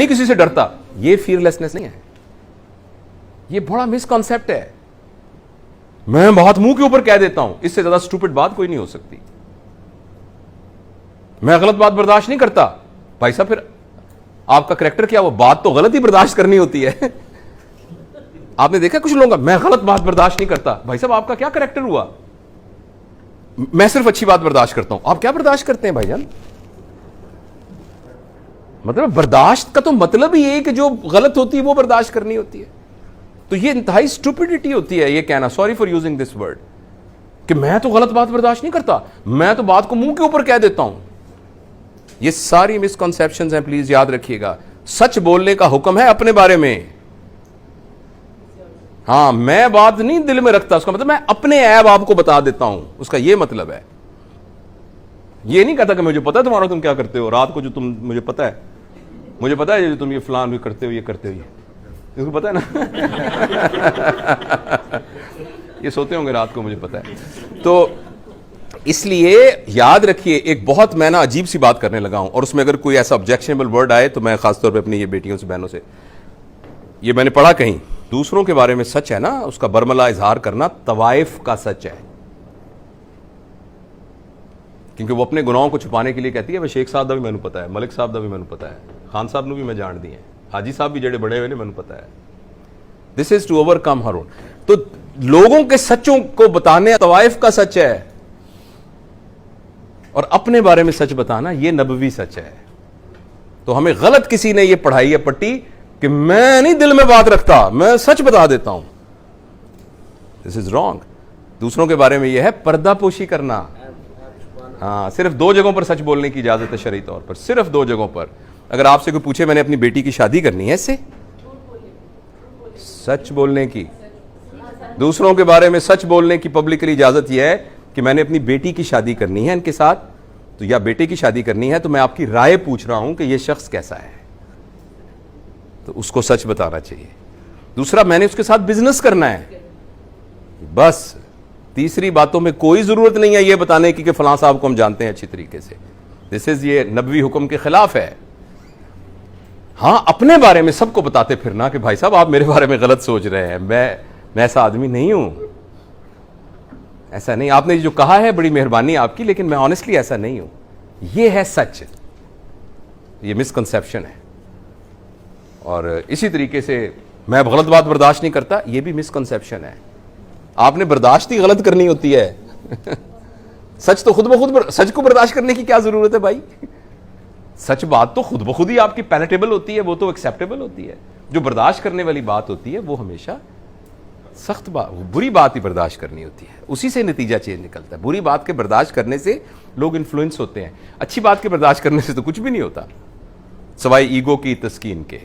नहीं किसी से डरता, ये फियरलेसनेस नहीं है, ये बड़ा मिसकॉन्सेप्ट है। मैं बात मुंह के ऊपर कह देता हूं, इससे ज्यादा स्टूपिड बात कोई नहीं हो सकती। मैं गलत बात बर्दाश्त नहीं करता, भाई साहब फिर आपका करैक्टर क्या? वो बात तो गलत ही बर्दाश्त करनी होती है। आपने देखा कुछ लोगों का, मैं गलत बात बर्दाश्त नहीं करता, भाई साहब आपका क्या करैक्टर हुआ? मैं सिर्फ अच्छी बात बर्दाश्त करता हूं, आप क्या बर्दाश्त करते हैं भाईजान? मतलब बर्दाश्त का तो मतलब ही है कि जो गलत होती है वो बर्दाश्त करनी होती है। तो ये इंतहाई स्टूपिडिटी होती है ये कहना, sorry for using this word, कि मैं तो गलत बात बर्दाश्त नहीं करता, मैं तो बात को मुंह के ऊपर कह देता हूं। ये सारी मिसकंसेप्शंस हैं, प्लीज याद रखिएगा। सच बोलने का हुक्म है अपने बारे में। हाँ, मैं बात नहीं दिल में रखता, उसका मतलब मैं अपने ऐब आपको बता देता हूं, उसका ये मतलब है। ये नहीं कहता कि मुझे पता है तुम्हारा तुम क्या करते हो, रात को जो तुम मुझे पता है जो तुम ये फलान भी करते हो, ये करते हो, ये पता है ना। ये सोते होंगे रात को, मुझे पता है। तो इसलिए याद रखिए, एक बहुत मैं ना अजीब सी बात करने लगा हूं, और उसमें अगर कोई ऐसा ऑब्जेक्शनेबल वर्ड आए तो मैं खासतौर पे अपनी ये बेटियों से, बहनों से, ये मैंने पढ़ा कहीं, दूसरों के बारे में सच है ना, उसका बरमला इजहार करना तवाइफ का सच है। क्योंकि वो अपने गुनाहों को छुपाने के लिए कहती है, शेख साहब का भी मैंने पता है, मलिक साहब का भी मैंने पता है, खान साहब ने भी मैं जान दी है, हाजी साहब भी जेड़े बड़े हुए ने मैंने पता है। This is to overcome her own. तो लोगों के सच्चों को बताने तवाइफ का सच है, और अपने बारे में सच बताना ये नबवी सच है। तो हमें गलत किसी ने ये पढ़ाई है पट्टी कि मैं नहीं दिल में बात रखता, मैं सच बता देता हूं। This is wrong. दूसरों के बारे में यह है पर्दापोशी करना। हाँ, सिर्फ 2 जगहों पर सच बोलने की इजाजत है शरई तौर पर, सिर्फ 2 जगहों पर। अगर आपसे कोई पूछे मैंने अपनी बेटी की शादी करनी है, इससे सच बोलने की, दूसरों के बारे में सच बोलने की पब्लिकली इजाजत यह है कि मैंने अपनी बेटी की शादी करनी है इनके साथ, तो या बेटे की शादी करनी है, तो मैं आपकी राय पूछ रहा हूं कि यह शख्स कैसा है, तो उसको सच बताना चाहिए। दूसरा, मैंने उसके साथ बिजनेस करना है, बस। तीसरी बातों में कोई जरूरत नहीं है यह बताने की कि फलां साहब को हम जानते हैं अच्छी तरीके से। दिस इज, ये नबवी हुक्म के खिलाफ है। हां, अपने बारे में सबको बताते फिरना कि भाई साहब आप मेरे बारे में गलत सोच रहे हैं, मैं ऐसा आदमी नहीं हूं, ऐसा नहीं। आपने जो कहा है बड़ी मेहरबानी आपकी, लेकिन मैं ऑनेस्टली ऐसा नहीं हूं। यह है सच, ये मिसकंसेप्शन है। और इसी तरीके से मैं गलत बात बर्दाश्त नहीं करता, यह भी मिसकंसेप्शन है। आपने बर्दाश्त ही गलत करनी होती है। सच तो खुद ब खुद, सच को बर्दाश्त करने की क्या जरूरत है भाई? सच बात तो खुद ब खुद ही आपकी पैलेटेबल होती है, वो तो एक्सेप्टेबल होती है। जो बर्दाश्त करने वाली बात होती है वो हमेशा सख्त बात, बुरी बात ही बर्दाश्त करनी होती है, उसी से नतीजा चेंज निकलता है। बुरी बात के बर्दाश्त करने से लोग इन्फ्लुएंस होते हैं, अच्छी बात के बर्दाश्त करने से तो कुछ भी नहीं होता, सवाई ईगो की तस्कीन के।